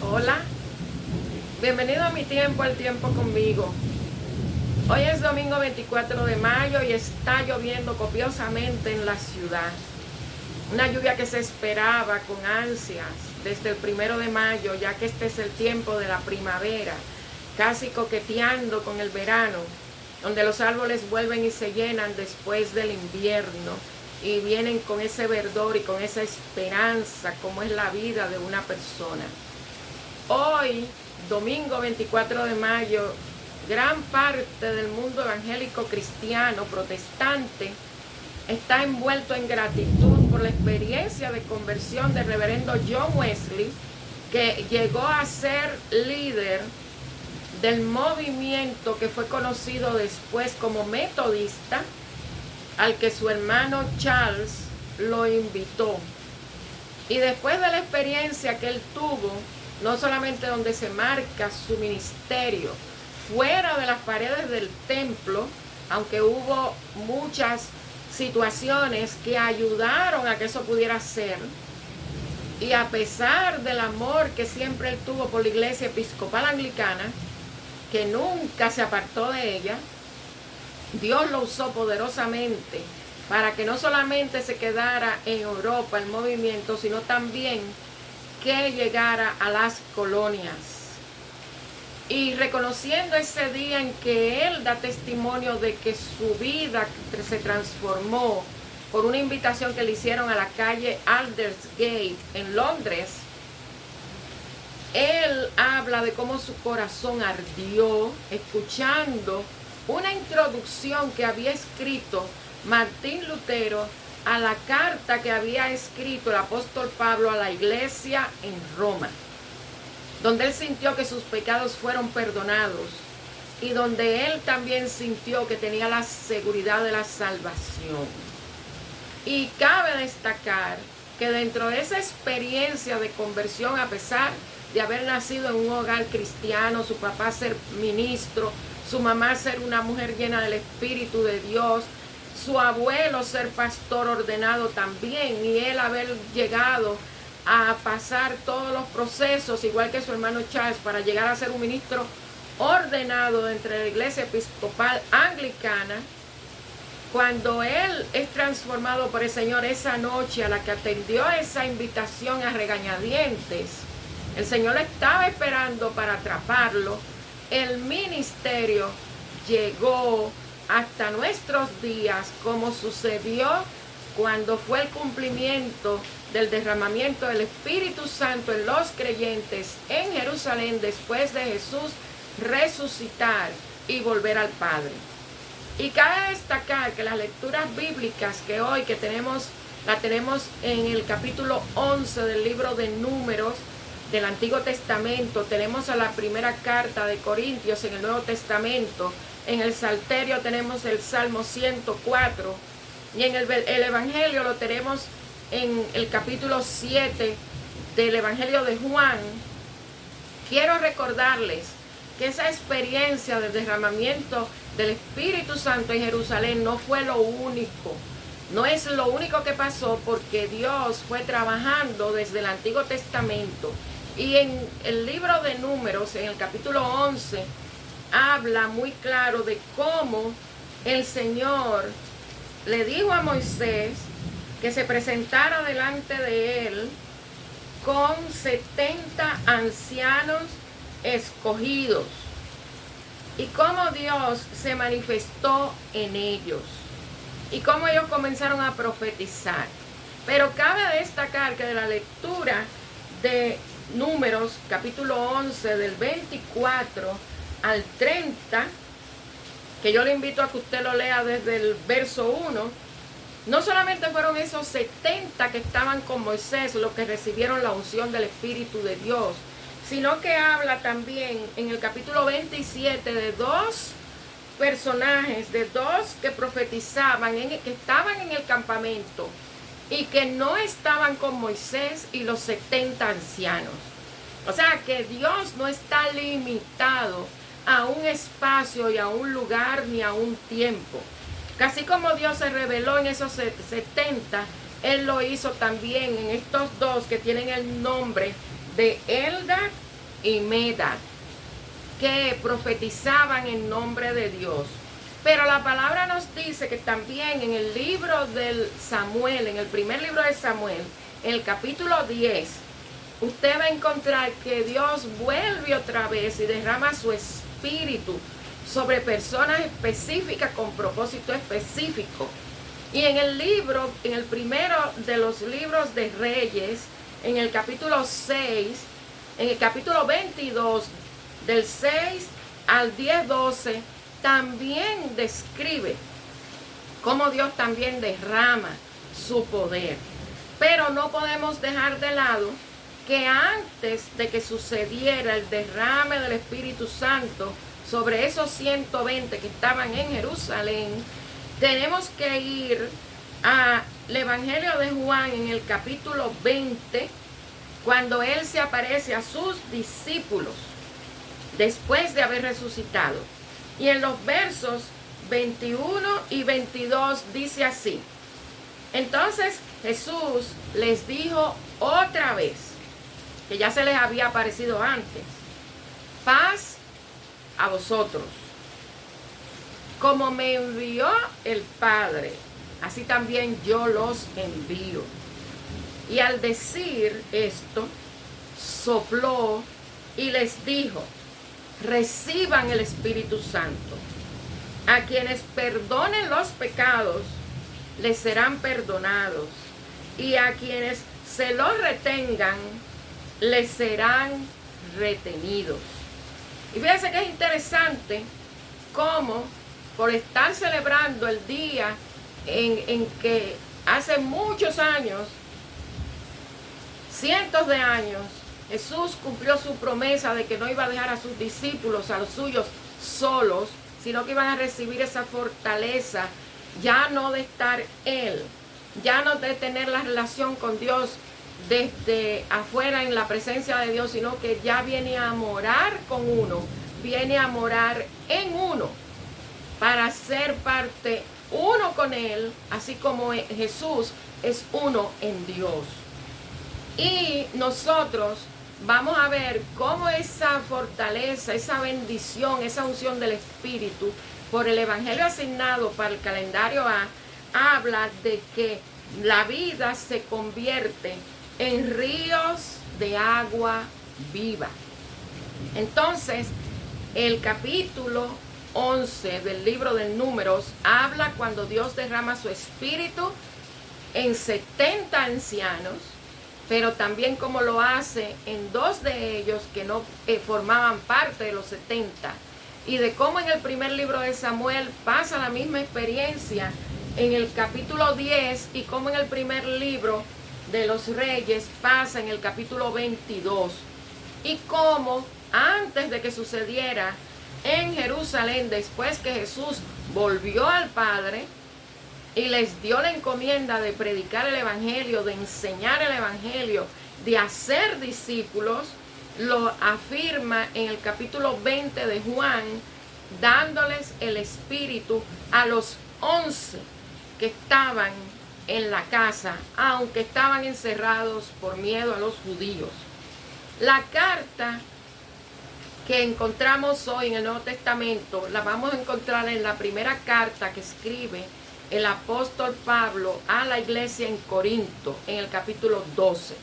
Hola, bienvenido a mi tiempo, el tiempo conmigo. Hoy es domingo 24 de mayo y está lloviendo copiosamente en la ciudad. Una lluvia que se esperaba con ansias desde el 1 de mayo, ya que este es el tiempo de la primavera, casi coqueteando con el verano, donde los árboles vuelven y se llenan después del invierno y vienen con ese verdor y con esa esperanza, como es la vida de una persona. Hoy, domingo 24 de mayo, gran parte del mundo evangélico cristiano protestante está envuelto en gratitud por la experiencia de conversión del reverendo John Wesley, que llegó a ser líder del movimiento que fue conocido después como metodista, al que su hermano Charles lo invitó. Y después de la experiencia que él tuvo, no solamente donde se marca su ministerio, fuera de las paredes del templo, aunque hubo muchas situaciones que ayudaron a que eso pudiera ser, y a pesar del amor que siempre él tuvo por la iglesia episcopal anglicana, que nunca se apartó de ella, Dios lo usó poderosamente para que no solamente se quedara en Europa el movimiento, sino también que llegara a las colonias. Y reconociendo ese día en que él da testimonio de que su vida se transformó por una invitación que le hicieron a la calle Aldersgate en Londres, él habla de cómo su corazón ardió escuchando una introducción que había escrito Martín Lutero a la carta que había escrito el apóstol Pablo a la iglesia en Roma, donde él sintió que sus pecados fueron perdonados y donde él también sintió que tenía la seguridad de la salvación. Y cabe destacar que dentro de esa experiencia de conversión, a pesar de haber nacido en un hogar cristiano, su papá ser ministro, su mamá ser una mujer llena del Espíritu de Dios, su abuelo ser pastor ordenado también, y él haber llegado a pasar todos los procesos, igual que su hermano Charles, para llegar a ser un ministro ordenado entre la iglesia episcopal anglicana. Cuando él es transformado por el Señor esa noche, a la que atendió esa invitación a regañadientes, el Señor estaba esperando para atraparlo. El ministerio llegó hasta nuestros días, como sucedió cuando fue el cumplimiento del derramamiento del Espíritu Santo en los creyentes en Jerusalén después de Jesús resucitar y volver al Padre. Y cabe destacar que las lecturas bíblicas que hoy la tenemos en el capítulo 11 del libro de Números del Antiguo Testamento, tenemos a la primera carta de Corintios en el Nuevo Testamento, en el Salterio tenemos el Salmo 104, y en el Evangelio lo tenemos en el capítulo 7 del Evangelio de Juan. Quiero recordarles que esa experiencia del derramamiento del Espíritu Santo en Jerusalén no fue lo único. No es lo único que pasó, porque Dios fue trabajando desde el Antiguo Testamento. Y en el libro de Números, en el capítulo 11, habla muy claro de cómo el Señor le dijo a Moisés que se presentara delante de él con 70 ancianos escogidos, y cómo Dios se manifestó en ellos y cómo ellos comenzaron a profetizar. Pero cabe destacar que de la lectura de Números capítulo 11 del 24 al 30, que yo le invito a que usted lo lea desde el verso 1, no solamente fueron esos 70 que estaban con Moisés los que recibieron la unción del Espíritu de Dios, sino que habla también en el capítulo 27 de dos personajes, de dos que profetizaban, que estaban en el campamento y que no estaban con Moisés y los 70 ancianos. O sea que Dios no está limitado a un espacio y a un lugar ni a un tiempo. Así como Dios se reveló en esos 70, Él lo hizo también en estos dos que tienen el nombre de Eldad y Medad, que profetizaban en nombre de Dios. Pero la palabra nos dice que también en el libro del Samuel, en el primer libro de Samuel, en el capítulo 10, usted va a encontrar que Dios vuelve otra vez y derrama su espíritu sobre personas específicas con propósito específico. Y en el libro, en el primero de los libros de Reyes, en el capítulo 6, en el capítulo 22, del 6 al 10-12, también describe cómo Dios también derrama su poder. Pero no podemos dejar de lado que antes de que sucediera el derrame del Espíritu Santo sobre esos 120 que estaban en Jerusalén, tenemos que ir al Evangelio de Juan en el capítulo 20, cuando él se aparece a sus discípulos después de haber resucitado. Y en los versos 21 y 22 dice así: entonces Jesús les dijo otra vez, que ya se les había aparecido antes: paz a vosotros. Como me envió el Padre, así también yo los envío. Y al decir esto, sopló y les dijo: reciban el Espíritu Santo. A quienes perdonen los pecados, les serán perdonados. Y a quienes se los retengan, les serán retenidos. Y fíjense que es interesante cómo, por estar celebrando el día en que hace muchos años, cientos de años, Jesús cumplió su promesa de que no iba a dejar a sus discípulos, a los suyos, solos, sino que iban a recibir esa fortaleza, ya no de estar Él, ya no de tener la relación con Dios desde afuera en la presencia de Dios, sino que ya viene a morar con uno, viene a morar en uno, para ser parte uno con Él, así como Jesús es uno en Dios. Y nosotros vamos a ver cómo esa fortaleza, esa bendición, esa unción del Espíritu por el Evangelio asignado para el calendario A, habla de que la vida se convierte en ríos de agua viva. Entonces, el capítulo 11 del libro de Números habla cuando Dios derrama su Espíritu en 70 ancianos, pero también como lo hace en 2 de ellos que no formaban parte de los 70, y de cómo en el primer libro de Samuel pasa la misma experiencia en el capítulo 10, y cómo en el primer libro de los Reyes pasa en el capítulo 22, y cómo antes de que sucediera en Jerusalén, después que Jesús volvió al Padre y les dio la encomienda de predicar el Evangelio, de enseñar el Evangelio, de hacer discípulos, lo afirma en el capítulo 20 de Juan, dándoles el Espíritu a los 11 que estaban en la casa, aunque estaban encerrados por miedo a los judíos. La carta que encontramos hoy en el Nuevo Testamento la vamos a encontrar en la primera carta que escribe el apóstol Pablo a la iglesia en Corinto, en el capítulo 12,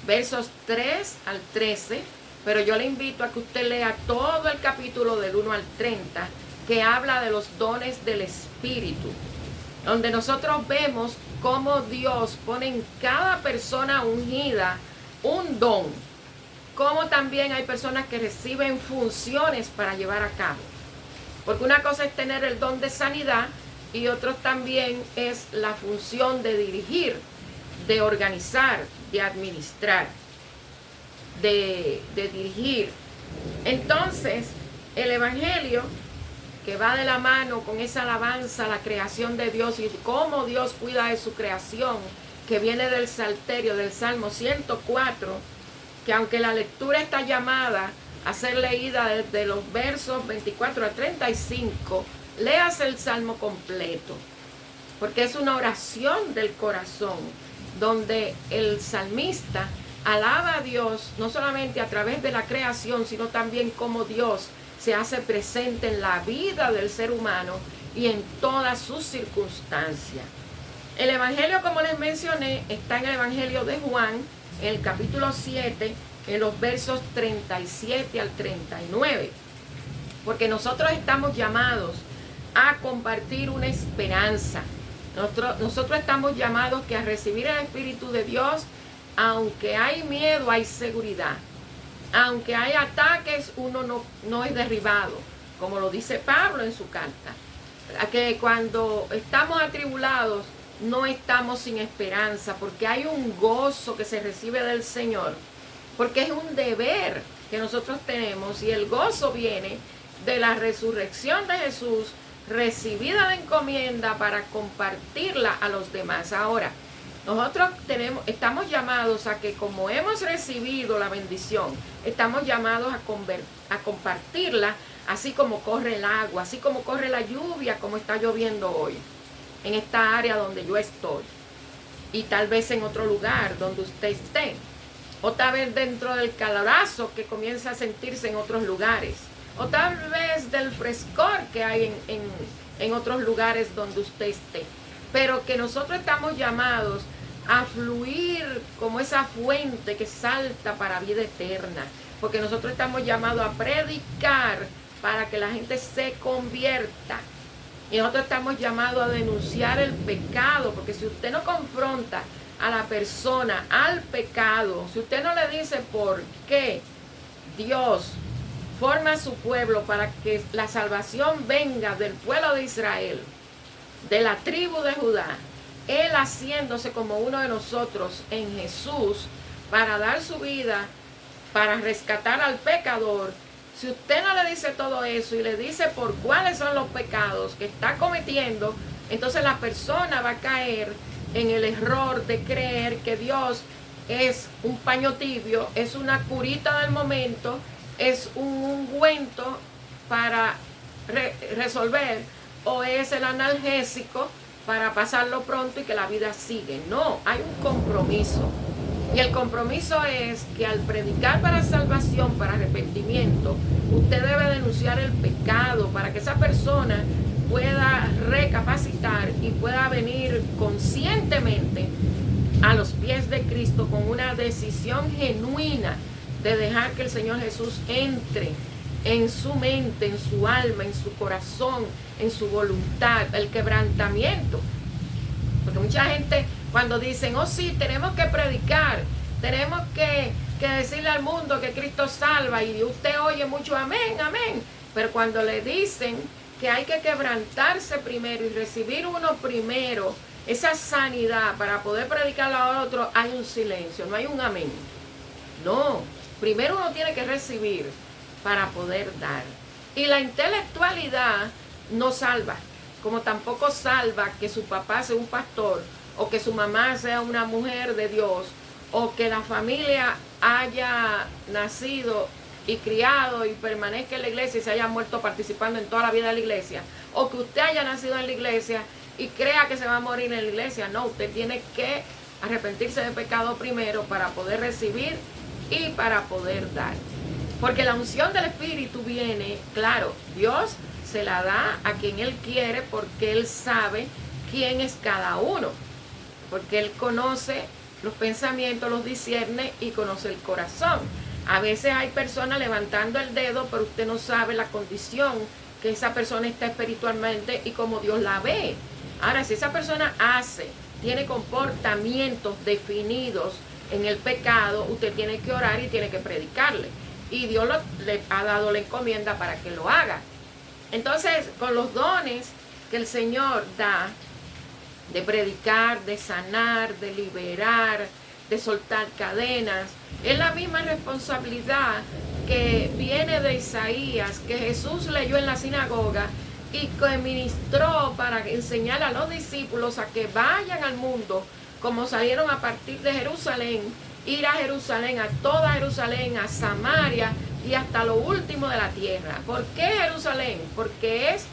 versos 3 al 13, pero yo le invito a que usted lea todo el capítulo del 1 al 30, que habla de los dones del Espíritu, donde nosotros vemos cómo Dios pone en cada persona ungida un don, cómo también hay personas que reciben funciones para llevar a cabo, porque una cosa es tener el don de sanidad, y otro también es la función de dirigir, de organizar, de administrar, de dirigir. Entonces, el Evangelio, que va de la mano con esa alabanza a la creación de Dios y cómo Dios cuida de su creación, que viene del Salterio, del Salmo 104, que aunque la lectura está llamada a ser leída desde los versos 24 a 35, léase el Salmo completo, porque es una oración del corazón, donde el salmista alaba a Dios, no solamente a través de la creación, sino también cómo Dios se hace presente en la vida del ser humano y en todas sus circunstancias. El Evangelio, como les mencioné, está en el Evangelio de Juan, en el capítulo 7, en los versos 37 al 39. Porque nosotros estamos llamados a compartir una esperanza. Nosotros estamos llamados que a recibir el Espíritu de Dios, aunque hay miedo, hay seguridad. Aunque hay ataques, uno no es derribado, como lo dice Pablo en su carta. Que cuando estamos atribulados, no estamos sin esperanza, porque hay un gozo que se recibe del Señor, porque es un deber que nosotros tenemos, y el gozo viene de la resurrección de Jesús, recibida la encomienda para compartirla a los demás. Ahora, nosotros estamos llamados a que, como hemos recibido la bendición, estamos llamados a compartirla, así como corre el agua, así como corre la lluvia, como está lloviendo hoy, en esta área donde yo estoy, y tal vez en otro lugar donde usted esté, o tal vez dentro del calorazo que comienza a sentirse en otros lugares, o tal vez del frescor que hay en otros lugares donde usted esté. Pero que nosotros estamos llamados a fluir como esa fuente que salta para vida eterna, porque nosotros estamos llamados a predicar para que la gente se convierta, y nosotros estamos llamados a denunciar el pecado, porque si usted no confronta a la persona al pecado, si usted no le dice por qué Dios forma a su pueblo para que la salvación venga del pueblo de Israel, de la tribu de Judá, Él haciéndose como uno de nosotros en Jesús para dar su vida, para rescatar al pecador. Si usted no le dice todo eso y le dice por cuáles son los pecados que está cometiendo, entonces la persona va a caer en el error de creer que Dios es un paño tibio, es una curita del momento, es un ungüento para resolver, o es el analgésico para pasarlo pronto y que la vida sigue. No, hay un compromiso. Y el compromiso es que al predicar para salvación, para arrepentimiento, usted debe denunciar el pecado para que esa persona pueda recapacitar y pueda venir conscientemente a los pies de Cristo con una decisión genuina de dejar que el Señor Jesús entre en su mente, en su alma, en su corazón, en su voluntad, el quebrantamiento. Porque mucha gente, cuando dicen, oh sí, tenemos que predicar, tenemos que decirle al mundo que Cristo salva, y usted oye mucho amén, amén, pero cuando le dicen que hay que quebrantarse primero y recibir uno primero esa sanidad para poder predicar a otro, hay un silencio, no hay un amén. No, primero uno tiene que recibir para poder dar. Y la intelectualidad no salva, como tampoco salva que su papá sea un pastor, o que su mamá sea una mujer de Dios, o que la familia haya nacido y criado y permanezca en la iglesia y se haya muerto participando en toda la vida de la iglesia, o que usted haya nacido en la iglesia y crea que se va a morir en la iglesia. No, usted tiene que arrepentirse de pecado primero para poder recibir y para poder dar. Porque la unción del Espíritu viene, claro, Dios se la da a quien Él quiere, porque Él sabe quién es cada uno, porque Él conoce los pensamientos, los discierne y conoce el corazón. A veces hay personas levantando el dedo, pero usted no sabe la condición que esa persona está espiritualmente y cómo Dios la ve. Ahora, si esa persona tiene comportamientos definidos en el pecado, usted tiene que orar y tiene que predicarle. Y Dios le ha dado la encomienda para que lo haga. Entonces, con los dones que el Señor da, de predicar, de sanar, de liberar, de soltar cadenas, es la misma responsabilidad que viene de Isaías, que Jesús leyó en la sinagoga y que ministró para enseñar a los discípulos a que vayan al mundo, como salieron a partir de Jerusalén, ir a Jerusalén, a toda Jerusalén, a Samaria y hasta lo último de la tierra. ¿Por qué Jerusalén? Porque es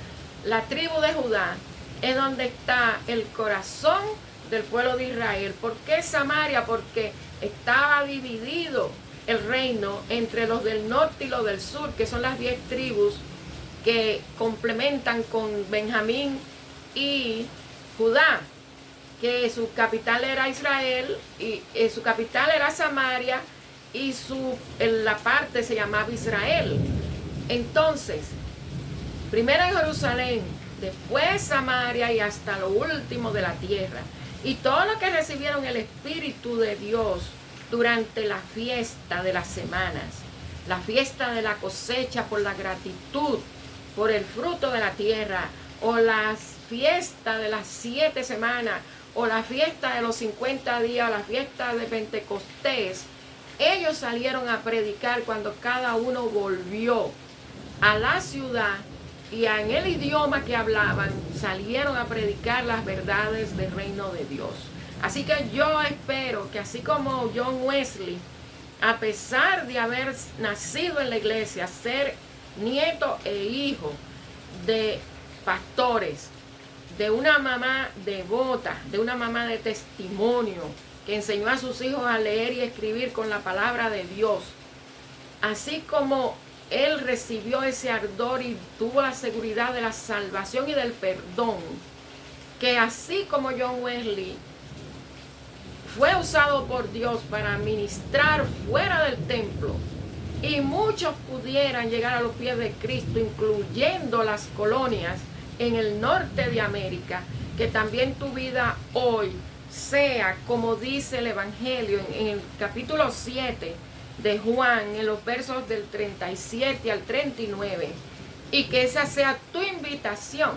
la tribu de Judá, es donde está el corazón del pueblo de Israel. ¿Por qué Samaria? Porque estaba dividido el reino entre los del norte y los del sur, que son las 10 tribus que complementan con Benjamín y Judá, que su capital era Israel, y su capital era Samaria, y la parte se llamaba Israel. Entonces, primero en Jerusalén, después Samaria y hasta lo último de la tierra. Y todos los que recibieron el Espíritu de Dios durante la fiesta de las semanas, la fiesta de la cosecha por la gratitud, por el fruto de la tierra, o las fiestas de las 7 semanas, o la fiesta de los 50 días, o la fiesta de Pentecostés, ellos salieron a predicar cuando cada uno volvió a la ciudad y en el idioma que hablaban, salieron a predicar las verdades del reino de Dios. Así que yo espero que así como John Wesley, a pesar de haber nacido en la iglesia, ser nieto e hijo de pastores, de una mamá devota, de una mamá de testimonio, que enseñó a sus hijos a leer y escribir con la palabra de Dios, así como él recibió ese ardor y tuvo la seguridad de la salvación y del perdón, que así como John Wesley fue usado por Dios para ministrar fuera del templo, y muchos pudieran llegar a los pies de Cristo, incluyendo las colonias en el norte de América, que también tu vida hoy sea como dice el Evangelio en el capítulo 7 de Juan, en los versos del 37 al 39, y que esa sea tu invitación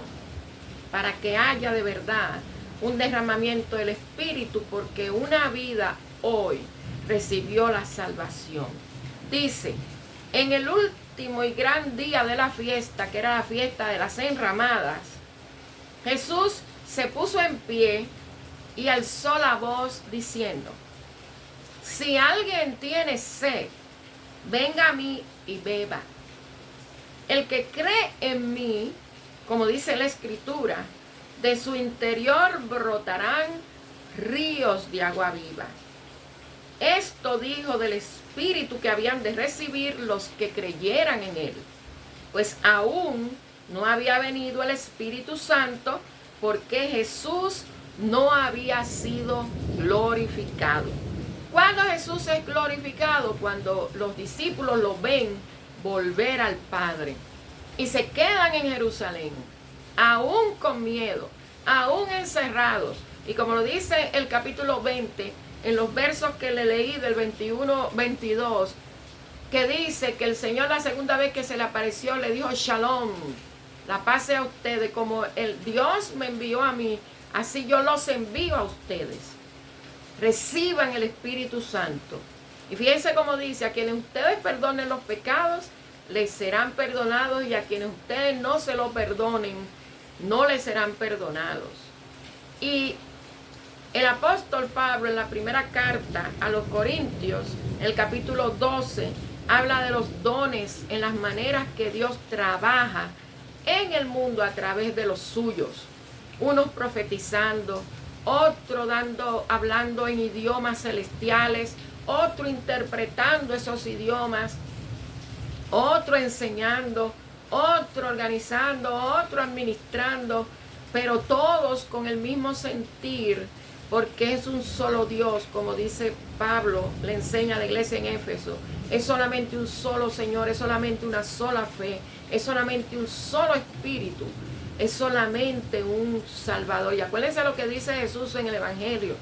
para que haya de verdad un derramamiento del Espíritu, porque una vida hoy recibió la salvación. Dice, en el último y gran día de la fiesta, que era la fiesta de las enramadas, Jesús se puso en pie y alzó la voz diciendo, si alguien tiene sed, venga a mí y beba. El que cree en mí, como dice la Escritura, de su interior brotarán ríos de agua viva. Esto dijo del Espíritu que habían de recibir los que creyeran en él, pues aún no había venido el Espíritu Santo, porque Jesús no había sido glorificado. ¿Cuándo Jesús es glorificado? Cuando los discípulos lo ven volver al Padre y se quedan en Jerusalén, aún con miedo, aún encerrados. Y como lo dice el capítulo 20, en los versos que le leí del 21-22, que dice que el Señor la segunda vez que se le apareció le dijo Shalom, la paz sea a ustedes, como el Dios me envió a mí, así yo los envío a ustedes. Reciban el Espíritu Santo. Y fíjense cómo dice, a quienes ustedes perdonen los pecados, les serán perdonados, y a quienes ustedes no se lo perdonen, no les serán perdonados. Y el apóstol Pablo, en la primera carta a los Corintios, el capítulo 12, habla de los dones, en las maneras que Dios trabaja en el mundo a través de los suyos. Unos profetizando, otro hablando en idiomas celestiales, otro interpretando esos idiomas, otro enseñando, otro organizando, otro administrando, pero todos con el mismo sentir, porque es un solo Dios, como dice Pablo, le enseña a la iglesia en Éfeso. Es solamente un solo Señor, es solamente una sola fe, es solamente un solo Espíritu, es solamente un Salvador. Y acuérdense lo que dice Jesús en el Evangelio,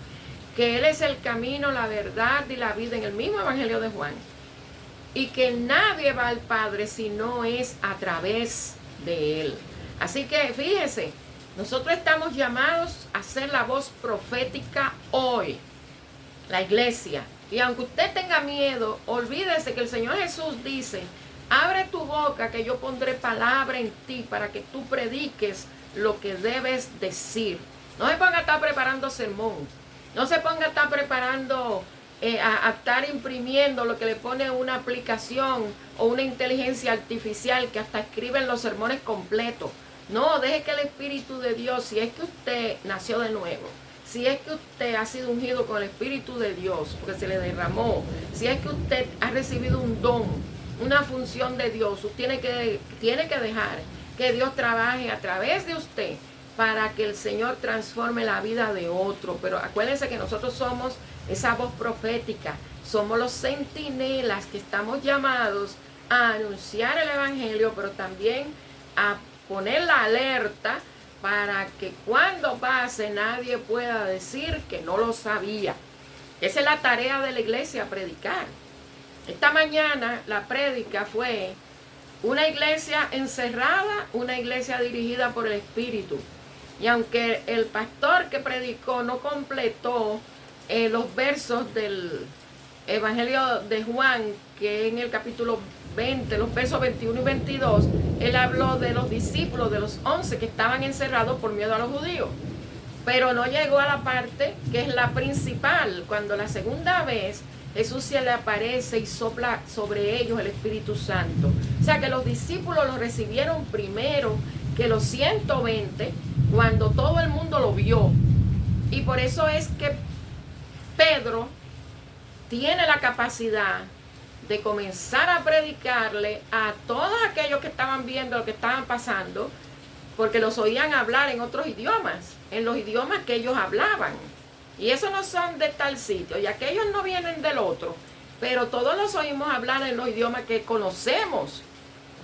que Él es el camino, la verdad y la vida, en el mismo Evangelio de Juan. Y que nadie va al Padre si no es a través de Él. Así que fíjese, nosotros estamos llamados a ser la voz profética hoy, la iglesia. Y aunque usted tenga miedo, olvídese que el Señor Jesús dice, abre tu boca que yo pondré palabra en ti para que tú prediques lo que debes decir. No se ponga a estar preparando sermón. No se ponga a estar preparando, a estar imprimiendo lo que le pone una aplicación o una inteligencia artificial que hasta escriben los sermones completos. No, deje que el Espíritu de Dios, si es que usted nació de nuevo, si es que usted ha sido ungido con el Espíritu de Dios, porque se le derramó, si es que usted ha recibido un don, una función de Dios, usted tiene que dejar que Dios trabaje a través de usted para que el Señor transforme la vida de otro. Pero acuérdense que nosotros somos esa voz profética, somos los centinelas que estamos llamados a anunciar el Evangelio, pero también a poner la alerta para que cuando pase nadie pueda decir que no lo sabía. Esa es la tarea de la iglesia, predicar. Esta mañana la prédica fue una iglesia encerrada, una iglesia dirigida por el Espíritu. Y aunque el pastor que predicó no completó los versos del Evangelio de Juan, que en el capítulo 20, los versos 21 y 22, él habló de los discípulos, de los 11 que estaban encerrados por miedo a los judíos. Pero no llegó a la parte que es la principal, cuando la segunda vez Jesús se le aparece y sopla sobre ellos el Espíritu Santo. O sea que los discípulos lo recibieron primero que los 120, cuando todo el mundo lo vio. Y por eso es que Pedro tiene la capacidad de comenzar a predicarle a todos aquellos que estaban viendo lo que estaban pasando, porque los oían hablar en otros idiomas, en los idiomas que ellos hablaban. Y esos no son de tal sitio, y aquellos no vienen del otro, pero todos los oímos hablar en los idiomas que conocemos.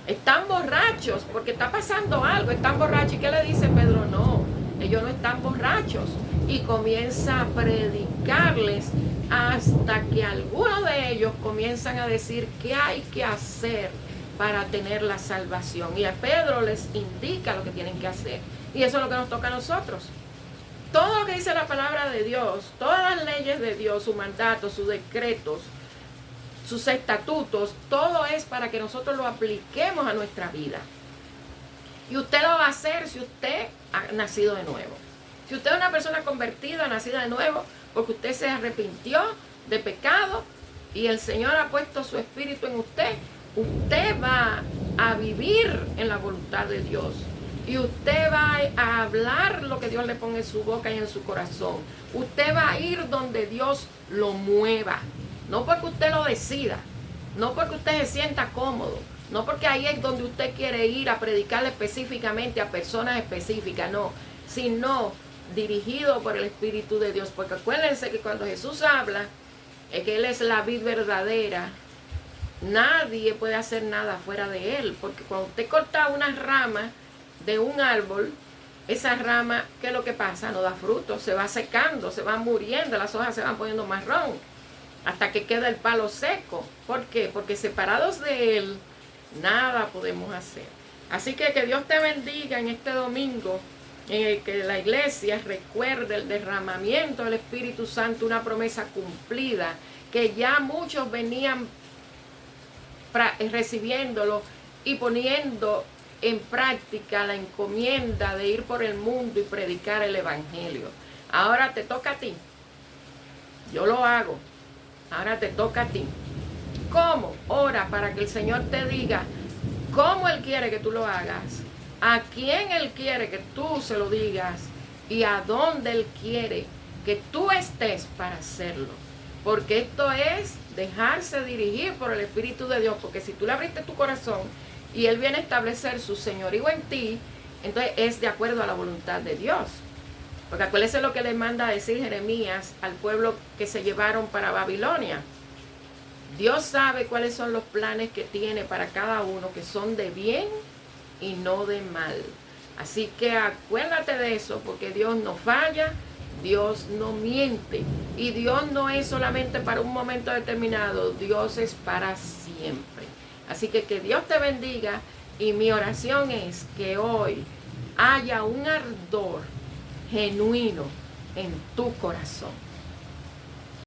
Están borrachos porque está pasando algo, están borrachos. ¿Y qué le dice Pedro? No, ellos no están borrachos. Y comienza a predicarles hasta que algunos de ellos comienzan a decir qué hay que hacer para tener la salvación. Y a Pedro les indica lo que tienen que hacer. Y eso es lo que nos toca a nosotros. Todo lo que dice la palabra de Dios, todas las leyes de Dios, sus mandatos, sus decretos, sus estatutos, todo es para que nosotros lo apliquemos a nuestra vida. Y usted lo va a hacer si usted ha nacido de nuevo. Si usted es una persona convertida, nacida de nuevo, porque usted se arrepintió de pecado y el Señor ha puesto su espíritu en usted, usted va a vivir en la voluntad de Dios. Y usted va a hablar lo que Dios le pone en su boca y en su corazón. Usted va a ir donde Dios lo mueva. No porque usted lo decida, no porque usted se sienta cómodo, no porque ahí es donde usted quiere ir a predicarle específicamente a personas específicas, no, sino dirigido por el Espíritu de Dios. Porque acuérdense que cuando Jesús habla, es que Él es la vid verdadera, nadie puede hacer nada fuera de Él. Porque cuando usted corta una rama de un árbol, esa rama, ¿qué es lo que pasa? No da fruto, se va secando, se va muriendo, las hojas se van poniendo marrón, hasta que queda el palo seco. ¿Por qué? Porque separados de Él, nada podemos hacer. Así que Dios te bendiga en este domingo, en el que la iglesia recuerde el derramamiento del Espíritu Santo, una promesa cumplida, que ya muchos venían recibiéndolo y poniendo en práctica la encomienda de ir por el mundo y predicar el Evangelio. Ahora te toca a ti. Yo lo hago. Ahora te toca a ti. ¿Cómo? Ora para que el Señor te diga cómo Él quiere que tú lo hagas, a quién Él quiere que tú se lo digas y a dónde Él quiere que tú estés para hacerlo. Porque esto es dejarse dirigir por el Espíritu de Dios. Porque si tú le abriste tu corazón y Él viene a establecer su señorío en ti, entonces es de acuerdo a la voluntad de Dios. Porque acuérdense lo que le manda a decir Jeremías al pueblo que se llevaron para Babilonia. Dios sabe cuáles son los planes que tiene para cada uno, que son de bien y no de mal. Así que acuérdate de eso, porque Dios no falla, Dios no miente. Y Dios no es solamente para un momento determinado, Dios es para siempre. Así que Dios te bendiga, y mi oración es que hoy haya un ardor genuino en tu corazón.